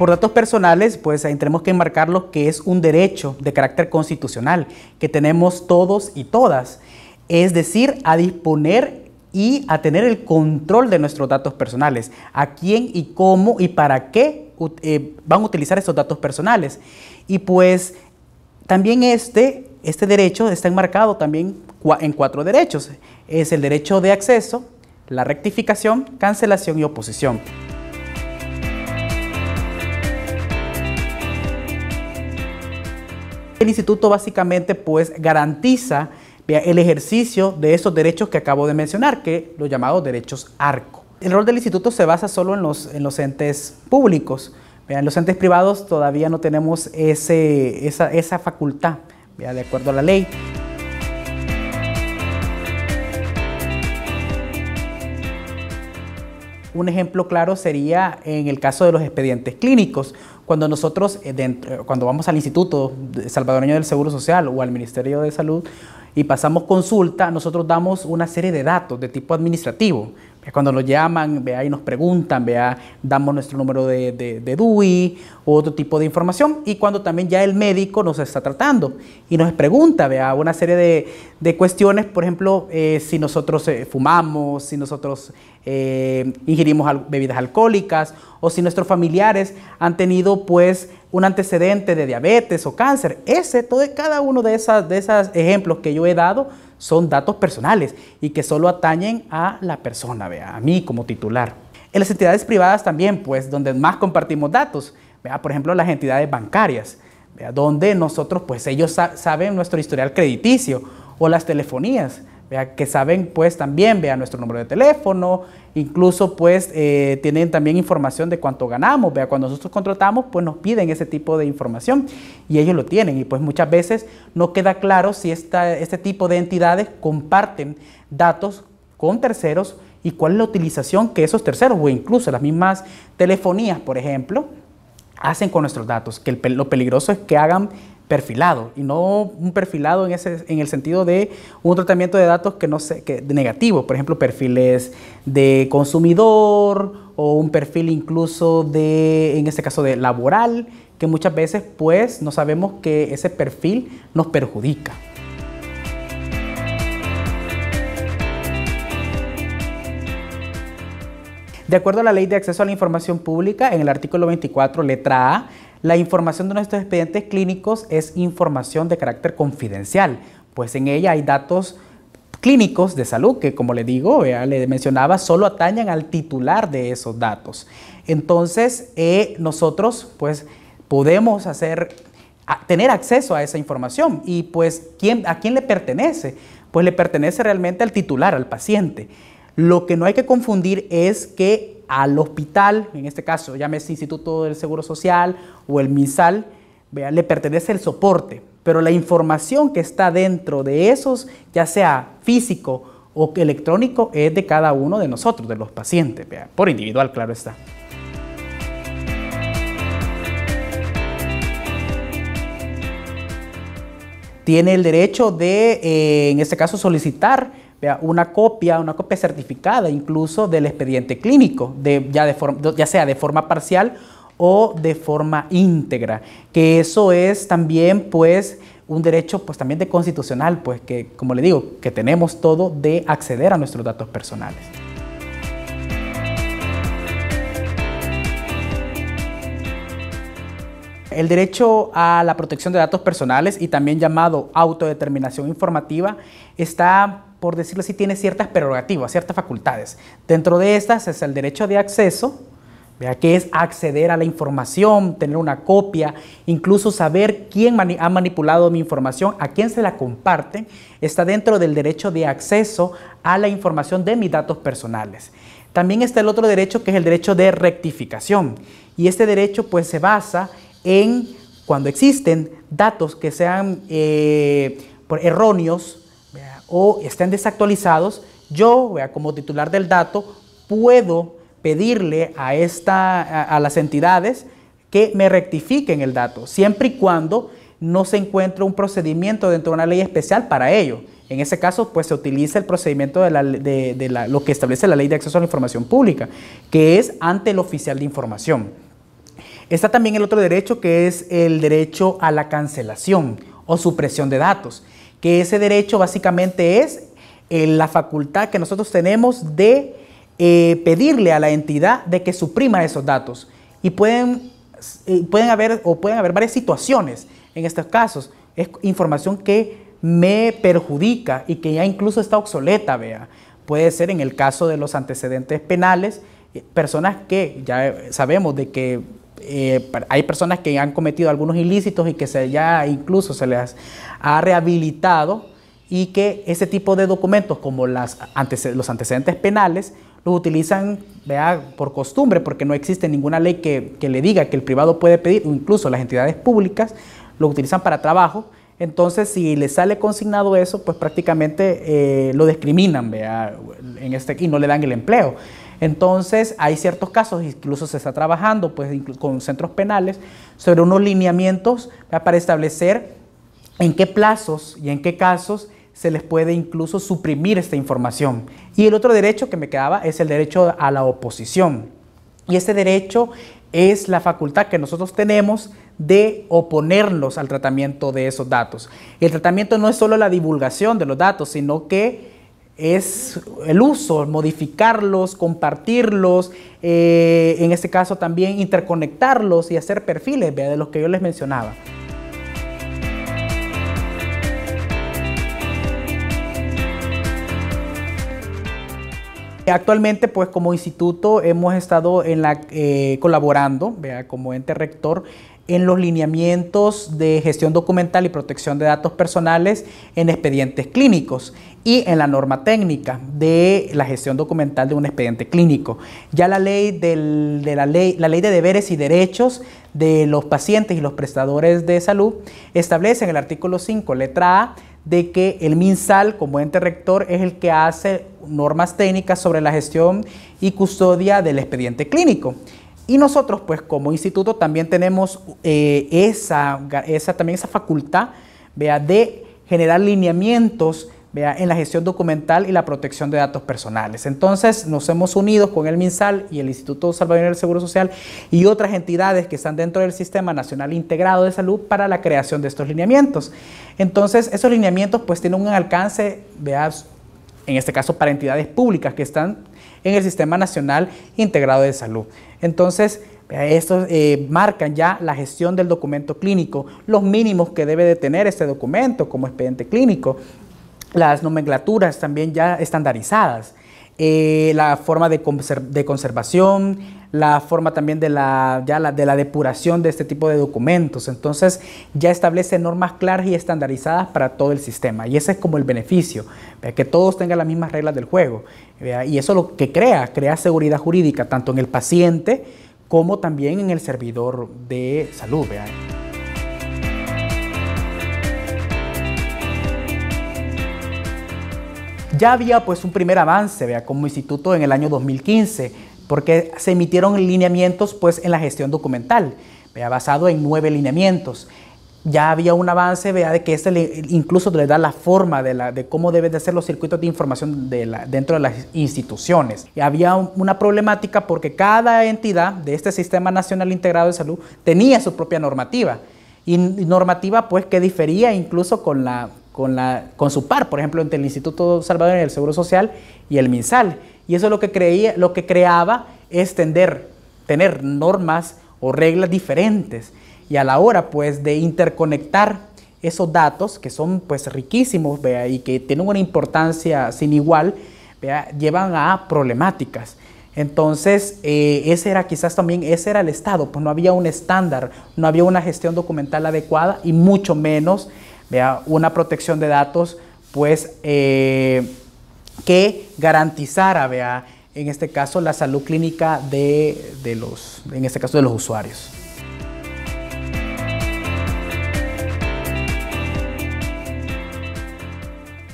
Por datos personales, pues ahí tenemos que enmarcarlo que es un derecho de carácter constitucional que tenemos todos y todas, es decir, a disponer y a tener el control de nuestros datos personales, a quién y cómo y para qué van a utilizar esos datos personales. Y pues también este derecho está enmarcado también en 4 derechos, es el derecho de acceso, la rectificación, cancelación y oposición. El instituto básicamente pues garantiza el ejercicio de esos derechos que acabo de mencionar, que los llamados derechos ARCO. El rol del instituto se basa solo en los entes públicos. En los entes privados todavía no tenemos esa facultad, de acuerdo a la ley. Un ejemplo claro sería en el caso de los expedientes clínicos. Cuando nosotros, cuando vamos al Instituto Salvadoreño del Seguro Social o al Ministerio de Salud y pasamos consulta, nosotros damos una serie de datos de tipo administrativo. Cuando nos llaman y nos preguntan, damos nuestro número de DUI u otro tipo de información. Y cuando también ya el médico nos está tratando y nos pregunta una serie de cuestiones, por ejemplo, si nosotros fumamos, si nosotros ingerimos bebidas alcohólicas o si nuestros familiares han tenido pues un antecedente de diabetes o cáncer. Cada uno de esos ejemplos que yo he dado son datos personales y que solo atañen a la persona, a mí como titular. En las entidades privadas también, pues, donde más compartimos datos, por ejemplo, las entidades bancarias, donde nosotros, pues, ellos saben nuestro historial crediticio, o las telefonías, que saben, pues, también, nuestro número de teléfono, incluso, pues, tienen también información de cuánto ganamos, cuando nosotros contratamos, pues, nos piden ese tipo de información y ellos lo tienen y, pues, muchas veces no queda claro si este tipo de entidades comparten datos con terceros y cuál es la utilización que esos terceros o incluso las mismas telefonías, por ejemplo, hacen con nuestros datos, que lo peligroso es que hagan perfilado y no un perfilado en el sentido de un tratamiento de datos que negativo, por ejemplo, perfiles de consumidor o un perfil incluso en este caso de laboral, que muchas veces pues no sabemos que ese perfil nos perjudica. De acuerdo a la Ley de Acceso a la Información Pública, en el artículo 24, letra A, la información de nuestros expedientes clínicos es información de carácter confidencial, pues en ella hay datos clínicos de salud que, como le digo, le mencionaba, solo atañen al titular de esos datos. Entonces, nosotros pues podemos tener acceso a esa información y pues ¿a quién le pertenece? Pues le pertenece realmente al titular, al paciente. Lo que no hay que confundir es que al hospital, en este caso, llámese Instituto del Seguro Social o el MinSal, le pertenece el soporte, pero la información que está dentro de esos, ya sea físico o electrónico, es de cada uno de nosotros, de los pacientes, por individual, claro está. Tiene el derecho de, en este caso, solicitar una copia certificada incluso del expediente clínico, ya sea de forma parcial o de forma íntegra, que eso es también pues un derecho pues también de constitucional, pues que como le digo, que tenemos todo de acceder a nuestros datos personales. El derecho a la protección de datos personales y también llamado autodeterminación informativa está, por decirlo así, tiene ciertas prerrogativas, ciertas facultades. Dentro de estas es el derecho de acceso, que es acceder a la información, tener una copia, incluso saber quién ha manipulado mi información, a quién se la comparten, está dentro del derecho de acceso a la información de mis datos personales. También está el otro derecho que es el derecho de rectificación y este derecho pues se basa en cuando existen datos que sean erróneos o estén desactualizados, yo como titular del dato puedo pedirle a las entidades que me rectifiquen el dato, siempre y cuando no se encuentre un procedimiento dentro de una ley especial para ello. En ese caso, pues se utiliza el procedimiento lo que establece la Ley de Acceso a la Información Pública, que es ante el oficial de información. Está también el otro derecho, que es el derecho a la cancelación o supresión de datos, que ese derecho básicamente es la facultad que nosotros tenemos de pedirle a la entidad de que suprima esos datos. Y pueden haber varias situaciones en estos casos. Es información que me perjudica y que ya incluso está obsoleta, vea. Puede ser en el caso de los antecedentes penales, personas que ya sabemos de que hay personas que han cometido algunos ilícitos y que ya incluso se les ha rehabilitado, y que ese tipo de documentos como los antecedentes penales los utilizan, vea, por costumbre, porque no existe ninguna ley que le diga que el privado puede pedir, o incluso las entidades públicas lo utilizan para trabajo. Entonces, si les sale consignado eso, pues prácticamente lo discriminan, vea, y no le dan el empleo. Entonces, hay ciertos casos, incluso se está trabajando pues, con centros penales sobre unos lineamientos, ¿vea?, para establecer en qué plazos y en qué casos se les puede incluso suprimir esta información. Y el otro derecho que me quedaba es el derecho a la oposición. Y ese derecho es la facultad que nosotros tenemos de oponernos al tratamiento de esos datos. El tratamiento no es solo la divulgación de los datos, sino que es el uso, modificarlos, compartirlos, en este caso también interconectarlos y hacer perfiles, ¿vea?, de los que yo les mencionaba. Actualmente, pues como instituto hemos estado colaborando, vea, como ente rector, en los lineamientos de gestión documental y protección de datos personales en expedientes clínicos y en la norma técnica de la gestión documental de un expediente clínico. Ya la ley de deberes y derechos de los pacientes y los prestadores de salud establece en el artículo 5, letra A, de que el MinSal como ente rector es el que hace normas técnicas sobre la gestión y custodia del expediente clínico. Y nosotros, pues como instituto, también tenemos esa facultad, vea, de generar lineamientos, vea, en la gestión documental y la protección de datos personales. Entonces nos hemos unido con el MinSal y el Instituto Salvadoreño del Seguro Social y otras entidades que están dentro del Sistema Nacional Integrado de Salud para la creación de estos lineamientos. Entonces esos lineamientos pues tienen un alcance, vea, en este caso para entidades públicas que están en el Sistema Nacional Integrado de Salud. Entonces, estos marcan ya la gestión del documento clínico, los mínimos que debe de tener este documento como expediente clínico, las nomenclaturas también ya estandarizadas, la forma de conservación, la forma también de la depuración de este tipo de documentos. Entonces ya establece normas claras y estandarizadas para todo el sistema, y ese es como el beneficio, que todos tengan las mismas reglas del juego, y eso lo que crea seguridad jurídica tanto en el paciente como también en el servidor de salud. Ya había pues un primer avance, vea, como instituto en el año 2015, porque se emitieron lineamientos pues en la gestión documental, vea, basado en 9 lineamientos. Ya había un avance, vea, de que incluso le da la forma de cómo deben de ser los circuitos de información dentro de las instituciones. Y había una problemática porque cada entidad de este Sistema Nacional Integrado de Salud tenía su propia normativa, y normativa pues que difería incluso con su par, por ejemplo, entre el Instituto Salvadoreño del Seguro Social y el MinSal. Y eso lo que creaba es tener normas o reglas diferentes. Y a la hora pues de interconectar esos datos, que son pues riquísimos, vea, y que tienen una importancia sin igual, vea, llevan a problemáticas. Entonces, ese era el estado, pues no había un estándar, no había una gestión documental adecuada y mucho menos, vea, una protección de datos pues que garantizara, vea, en este caso la salud clínica de los usuarios.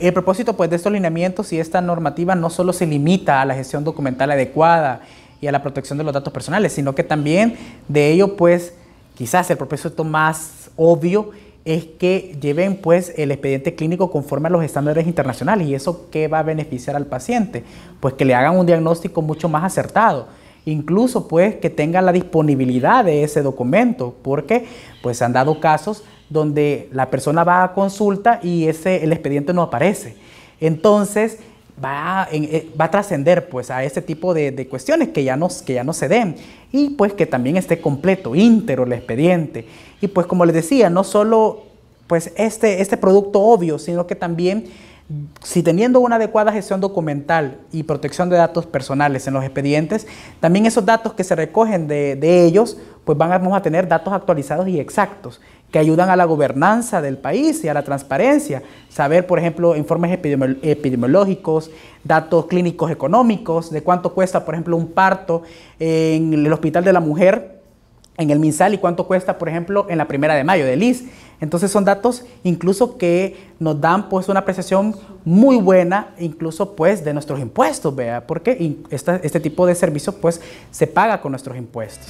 El propósito pues, de estos lineamientos y esta normativa no solo se limita a la gestión documental adecuada y a la protección de los datos personales, sino que también de ello, pues, quizás el propósito más obvio es que lleven pues, el expediente clínico conforme a los estándares internacionales. ¿Y eso qué va a beneficiar al paciente? Pues que le hagan un diagnóstico mucho más acertado, incluso pues que tengan la disponibilidad de ese documento, porque pues se han dado casos donde la persona va a consulta y el expediente no aparece. Entonces va a trascender pues a este tipo de cuestiones que ya no se den, y pues que también esté completo, íntegro el expediente. Y pues como les decía, no solo pues este producto obvio, sino que también, si teniendo una adecuada gestión documental y protección de datos personales en los expedientes, también esos datos que se recogen de ellos, pues vamos a tener datos actualizados y exactos, que ayudan a la gobernanza del país y a la transparencia. Saber, por ejemplo, informes epidemiológicos, datos clínicos económicos, de cuánto cuesta, por ejemplo, un parto en el Hospital de la Mujer, en el MinSal, y cuánto cuesta, por ejemplo, en la 1 de mayo del ISSSTE. Entonces son datos incluso que nos dan pues una apreciación muy buena, incluso pues de nuestros impuestos, ¿vea? Porque este tipo de servicios pues se paga con nuestros impuestos.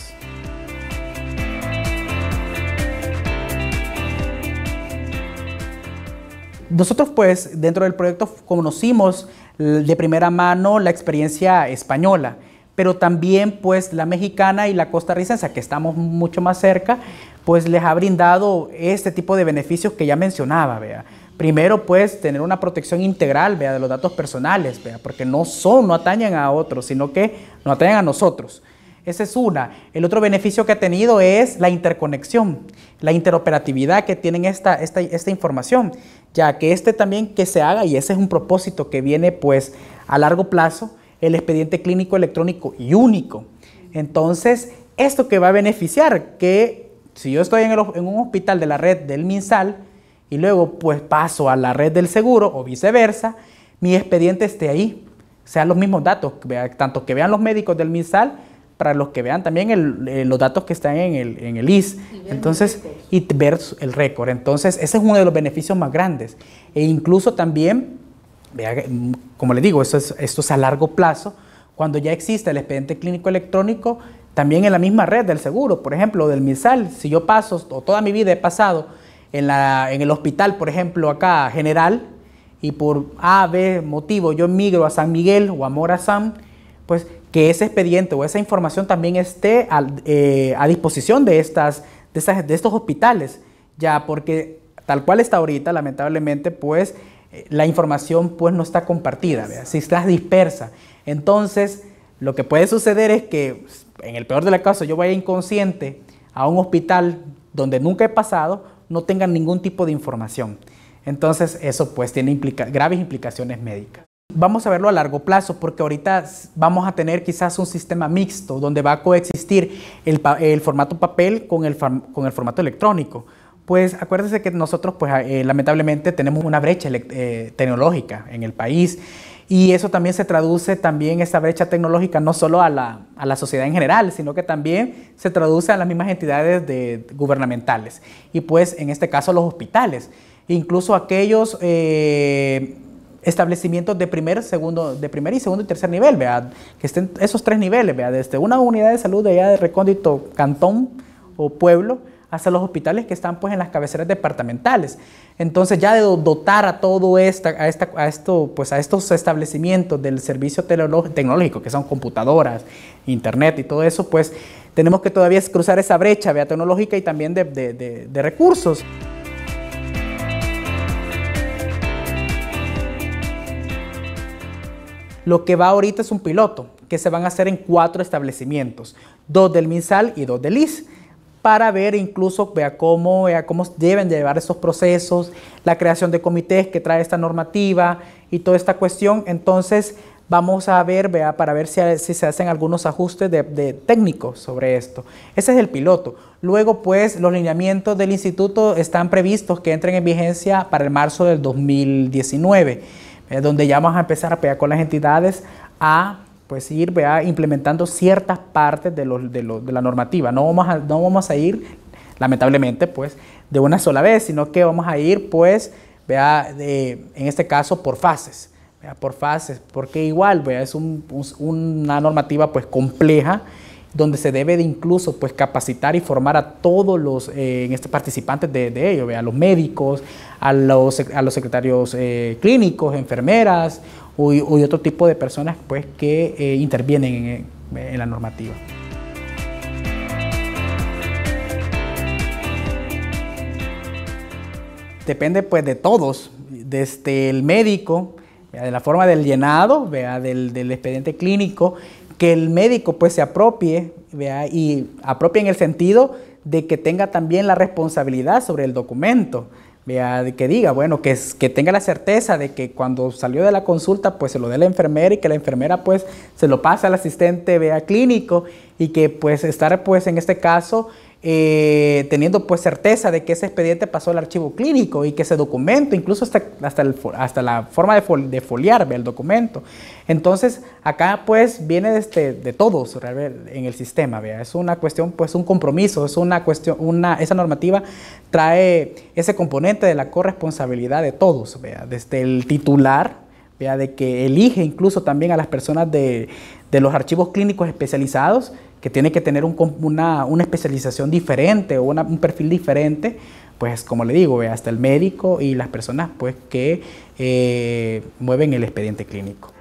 Nosotros pues dentro del proyecto conocimos de primera mano la experiencia española, pero también pues la mexicana y la costarricense, que estamos mucho más cerca, pues les ha brindado este tipo de beneficios que ya mencionaba, ¿vea? Primero pues tener una protección integral, ¿vea?, de los datos personales, ¿vea?, porque no atañen a otros, sino que nos atañen a nosotros. Esa es una. El otro beneficio que ha tenido es la interconexión, la interoperatividad que tienen esta información, ya que también que se haga, y ese es un propósito que viene pues a largo plazo, el expediente clínico electrónico y único. Entonces, esto que va a beneficiar, que si yo estoy en un hospital de la red del MinSal y luego pues paso a la red del seguro o viceversa, mi expediente esté ahí, sean los mismos datos, tanto que vean los médicos del MinSal, para los que vean también los datos que están en el ISSSTE, entonces, y ver el récord. Entonces, ese es uno de los beneficios más grandes. E incluso también, como les digo, esto es a largo plazo, cuando ya existe el expediente clínico electrónico, también en la misma red del seguro, por ejemplo, del MinSal, si yo paso, o toda mi vida he pasado en el hospital, por ejemplo, acá general, y por A, B motivo yo migro a San Miguel o a Morazán, pues que ese expediente o esa información también esté a disposición de estos hospitales, ya, porque tal cual está ahorita, lamentablemente, pues la información pues no está compartida, ¿verdad?, si está dispersa. Entonces, lo que puede suceder es que, en el peor de los casos, yo vaya inconsciente a un hospital donde nunca he pasado, no tengan ningún tipo de información. Entonces, eso pues tiene graves implicaciones médicas. Vamos a verlo a largo plazo, porque ahorita vamos a tener quizás un sistema mixto donde va a coexistir el formato papel con el formato electrónico. Pues acuérdense que nosotros pues lamentablemente tenemos una brecha tecnológica en el país, y eso también se traduce esa brecha tecnológica no solo a la sociedad en general, sino que también se traduce a las mismas entidades gubernamentales, y pues en este caso los hospitales, incluso aquellos establecimientos de primer y segundo y tercer nivel, ¿verdad?, que estén esos 3 niveles, ¿verdad?, desde una unidad de salud de allá de recóndito cantón o pueblo hasta los hospitales que están pues en las cabeceras departamentales. Entonces, ya de dotar a todo a estos establecimientos del servicio tecnológico, que son computadoras, internet y todo eso, pues tenemos que todavía cruzar esa brecha, ¿verdad?, tecnológica y también de recursos. Lo que va ahorita es un piloto, que se van a hacer en 4 establecimientos, 2 del MinSal y 2 del ISSSTE, para ver incluso cómo deben llevar esos procesos, la creación de comités que trae esta normativa y toda esta cuestión. Entonces vamos a ver, para ver si se hacen algunos ajustes de técnicos sobre esto. Ese es el piloto. Luego pues los lineamientos del instituto están previstos que entren en vigencia para el marzo del 2019. Donde ya vamos a empezar a pegar con las entidades a pues ir implementando ciertas partes de la normativa. No vamos a ir, lamentablemente, pues de una sola vez, sino que vamos a ir pues, en este caso por fases, porque igual es una normativa pues compleja, donde se debe de incluso pues capacitar y formar a todos los participantes de ello, a los médicos, a los secretarios clínicos, enfermeras y otro tipo de personas pues que intervienen en la normativa. Depende pues de todos, desde el médico, de la forma del llenado, del expediente clínico, que el médico pues se apropie, y apropie en el sentido de que tenga también la responsabilidad sobre el documento, de que diga, bueno, que tenga la certeza de que cuando salió de la consulta pues se lo dé la enfermera y que la enfermera pues se lo pase al asistente clínico y que pues estar pues en este caso teniendo pues certeza de que ese expediente pasó al archivo clínico y que ese documento, incluso hasta la forma de foliar el documento. Entonces acá pues viene de todos en el sistema, es una cuestión, pues un compromiso, es una cuestión, esa normativa trae ese componente de la corresponsabilidad de todos, desde el titular, de que elige incluso también a las personas de los archivos clínicos especializados, que tiene que tener una especialización diferente o un perfil diferente, pues como le digo, hasta el médico y las personas pues que mueven el expediente clínico.